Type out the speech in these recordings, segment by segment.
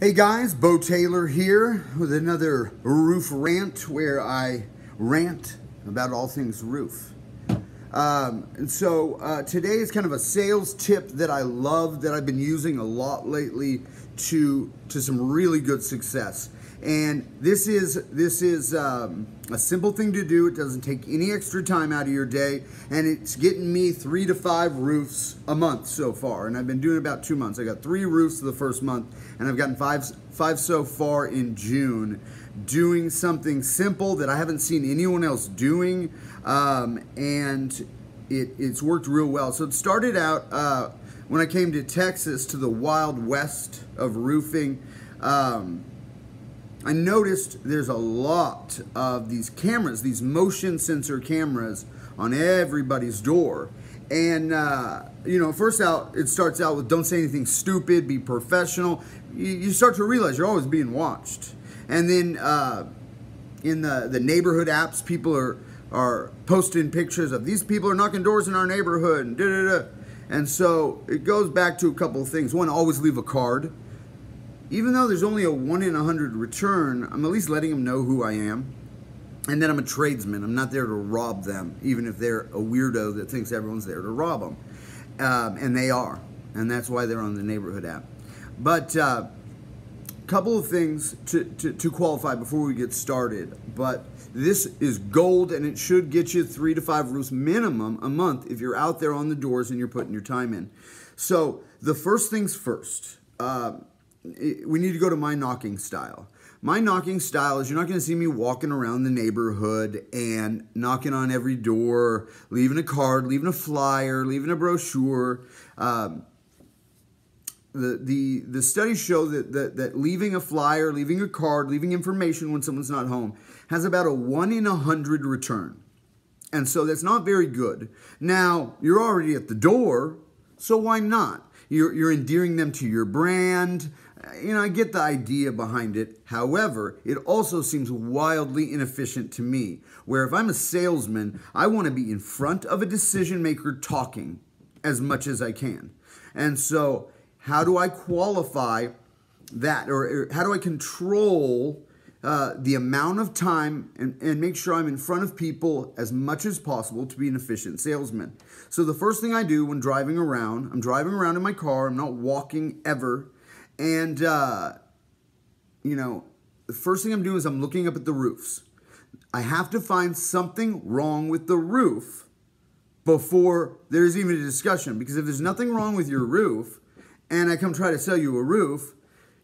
Hey guys, Beau Taylor here with another roof rant where I rant about all things roof. Today is kind of a sales tip that I love, that I've been using a lot lately to some really good success. And this is a simple thing to do. It doesn't take any extra time out of your day, and it's getting me 3 to 5 roofs a month so far. And I've been doing it about 2 months. I got 3 roofs the first month, and I've gotten five so far in June, doing something simple that I haven't seen anyone else doing, and it's worked real well. So it started out when I came to Texas, to the Wild West of roofing. I noticed there's a lot of these cameras, these motion sensor cameras on everybody's door. And, first out, it starts out with don't say anything stupid, be professional. You start to realize you're always being watched. And then in the neighborhood apps, people are posting pictures of these people are knocking doors in our neighborhood and da-da-da. And so it goes back to a couple of things. One, always leave a card. Even though there's only a 1 in 100 return, I'm at least letting them know who I am. And then I'm a tradesman. I'm not there to rob them, even if they're a weirdo that thinks everyone's there to rob them. And they are. And that's why they're on the neighborhood app. But couple of things to qualify before we get started. But this is gold, and it should get you 3 to 5 roofs minimum a month if you're out there on the doors and you're putting your time in. So the first things first. We need to go to my knocking style. My knocking style is you're not going to see me walking around the neighborhood and knocking on every door, leaving a card, leaving a flyer, leaving a brochure. The studies show that leaving a flyer, leaving a card, leaving information when someone's not home has about a 1 in 100 return. And so that's not very good. Now, you're already at the door, so why not? You're endearing them to your brand. I get the idea behind it. However, it also seems wildly inefficient to me, where if I'm a salesman, I want to be in front of a decision maker talking as much as I can. And so how do I qualify that, or how do I control the amount of time and make sure I'm in front of people as much as possible to be an efficient salesman? So the first thing I do when driving around, I'm driving around in my car, I'm not walking ever, and the first thing I'm doing is I'm looking up at the roofs. I have to find something wrong with the roof before there's even a discussion, because if there's nothing wrong with your roof and I come try to sell you a roof,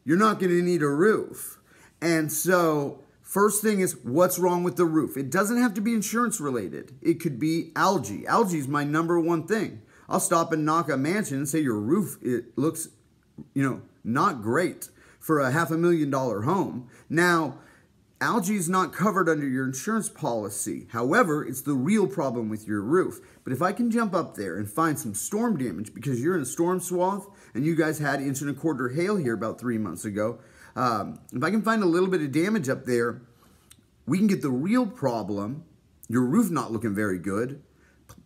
you're not going to need a roof. And so first thing is, what's wrong with the roof? It doesn't have to be insurance related. It could be algae. Algae is my number one thing. I'll stop and knock a mansion and say your roof, it looks, not great for a $500,000 home. Now, algae is not covered under your insurance policy. However, it's the real problem with your roof. But if I can jump up there and find some storm damage, because you're in a storm swath and you guys had 1.25 inch hail here about 3 months ago, if I can find a little bit of damage up there, we can get the real problem, your roof not looking very good,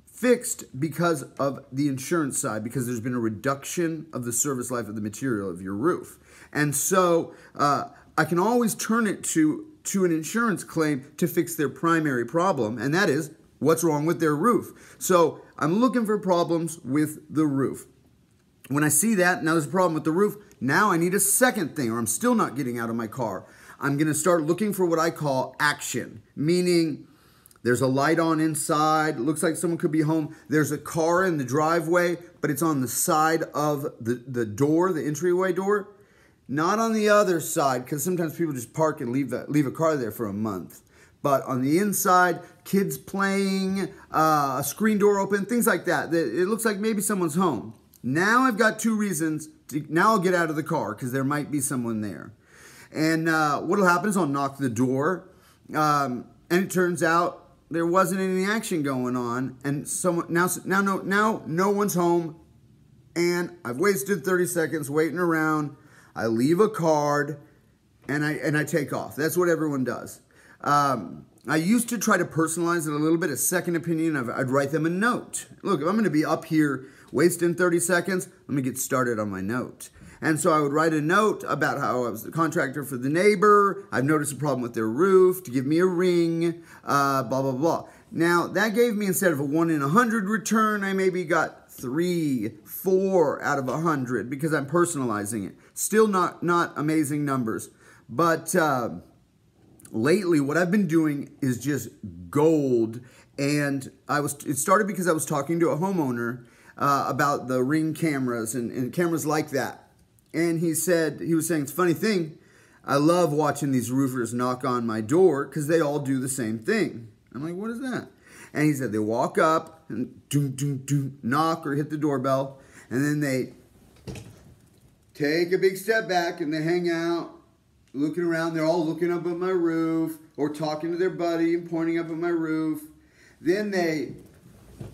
fixed because of the insurance side, because there's been a reduction of the service life of the material of your roof. And so I can always turn it to an insurance claim to fix their primary problem, and that is what's wrong with their roof. So I'm looking for problems with the roof. When I see that, now there's a problem with the roof, now I need a second thing, or I'm still not getting out of my car. I'm going to start looking for what I call action, meaning there's a light on inside, it looks like someone could be home. There's a car in the driveway, but it's on the side of the door, the entryway door, not on the other side, because sometimes people just park and leave a car there for a month. But on the inside, kids playing, a screen door open, things like that. It looks like maybe someone's home. Now I've got 2 reasons. Now I'll get out of the car because there might be someone there. And what will happen is I'll knock the door, and it turns out there wasn't any action going on, and now no one's home, and I've wasted 30 seconds waiting around. I leave a card, and I take off. That's what everyone does. I used to try to personalize it a little bit, a second opinion. I'd write them a note. Look, if I'm going to be up here wasting 30 seconds, let me get started on my note. And so I would write a note about how I was the contractor for the neighbor. I've noticed a problem with their roof, to give me a ring, blah, blah, blah. Now, that gave me, instead of a 1 in 100 return, I maybe got 3, 4 out of 100 because I'm personalizing it. Still not amazing numbers. But lately, what I've been doing is just gold. And it started because I was talking to a homeowner about the Ring cameras and cameras like that. And he was saying, it's a funny thing, I love watching these roofers knock on my door because they all do the same thing. I'm like, what is that? And he said they walk up and knock or hit the doorbell, and then they take a big step back and they hang out, looking around. They're all looking up at my roof or talking to their buddy and pointing up at my roof. Then they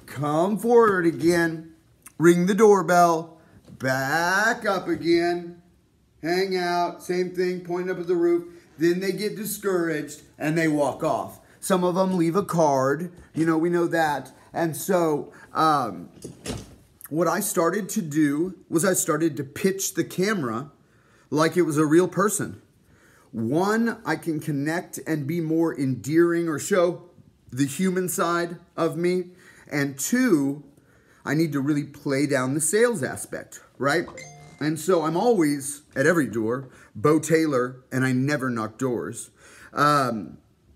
come forward again, ring the doorbell, back up again, hang out, same thing, pointing up at the roof. Then they get discouraged and they walk off. Some of them leave a card, we know that. And so what I started to do was I started to pitch the camera like it was a real person. One, I can connect and be more endearing or show the human side of me. And two, I need to really play down the sales aspect, right? And so I'm always, at every door, Beau Taylor, and I never knock doors.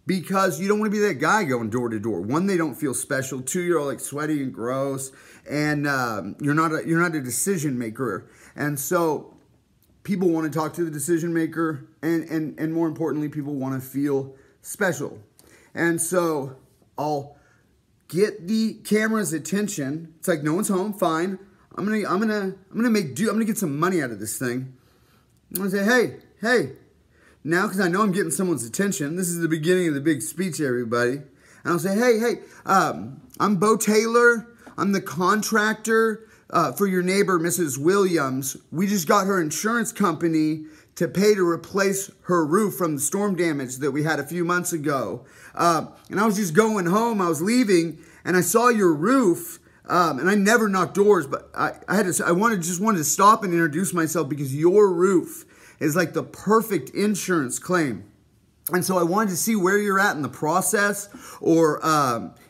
Because you don't want to be that guy going door to door. One, they don't feel special. Two, you're all like sweaty and gross. And you're not a decision maker. And so people want to talk to the decision maker. And more importantly, people want to feel special. And so I'll get the camera's attention. It's like no one's home, fine. I'm gonna get some money out of this thing. I'm gonna say, hey. Now, because I know I'm getting someone's attention. This is the beginning of the big speech, everybody. And I'll say, hey, I'm Beau Taylor. I'm the contractor for your neighbor, Mrs. Williams. We just got her insurance company to pay to replace her roof from the storm damage that we had a few months ago. And I was just going home. I was leaving, and I saw your roof. And I never knock doors, but I just wanted to stop and introduce myself because your roof is like the perfect insurance claim. And so I wanted to see where you're at in the process, or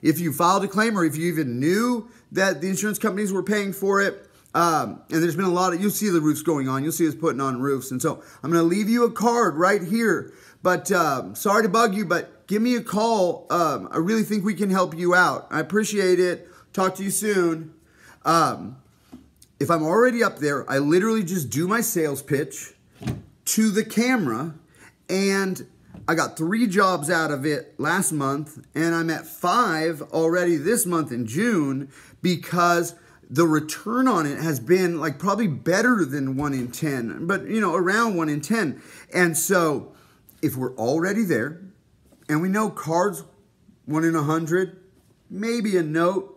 if you filed a claim, or if you even knew that the insurance companies were paying for it. And there's been you'll see the roofs going on. You'll see us putting on roofs. And so I'm going to leave you a card right here. But sorry to bug you, but give me a call. I really think we can help you out. I appreciate it. Talk to you soon. If I'm already up there, I literally just do my sales pitch to the camera, and I got 3 jobs out of it last month, and I'm at 5 already this month in June, because the return on it has been like probably better than 1 in 10, but around 1 in 10. And so if we're already there, and we know cards 1 in 100, maybe a note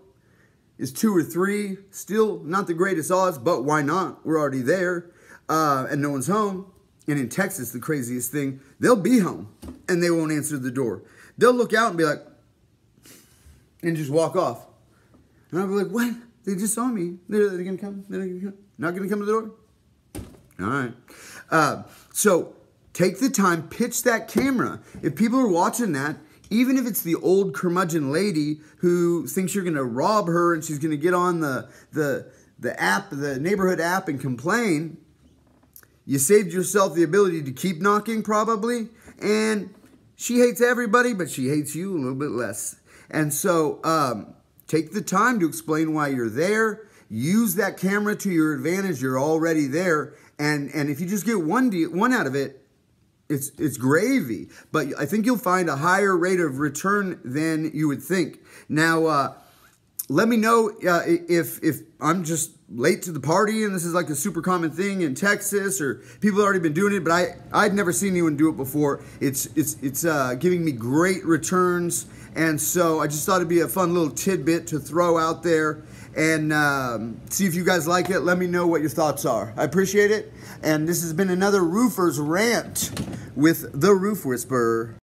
is 2 or 3, still not the greatest odds, but why not? We're already there, and no one's home. And in Texas, the craziest thing, they'll be home, and they won't answer the door. They'll look out and be like, and just walk off. And I'll be like, what? They just saw me. They're going to come? They're gonna come? Not going to come to the door? All right. So take the time, pitch that camera. If people are watching that, even if it's the old curmudgeon lady who thinks you're going to rob her and she's going to get on the app, the neighborhood app, and complain, you saved yourself the ability to keep knocking probably. And she hates everybody, but she hates you a little bit less. And so take the time to explain why you're there. Use that camera to your advantage. You're already there. And if you just get one out of it, it's gravy. But I think you'll find a higher rate of return than you would think. Now, let me know if I'm just late to the party and this is like a super common thing in Texas, or people have already been doing it, but I'd never seen anyone do it before. It's giving me great returns, and so I just thought it'd be a fun little tidbit to throw out there and see if you guys like it. Let me know what your thoughts are. I appreciate it, and this has been another Roofer's Rant with the Roof Whisperer.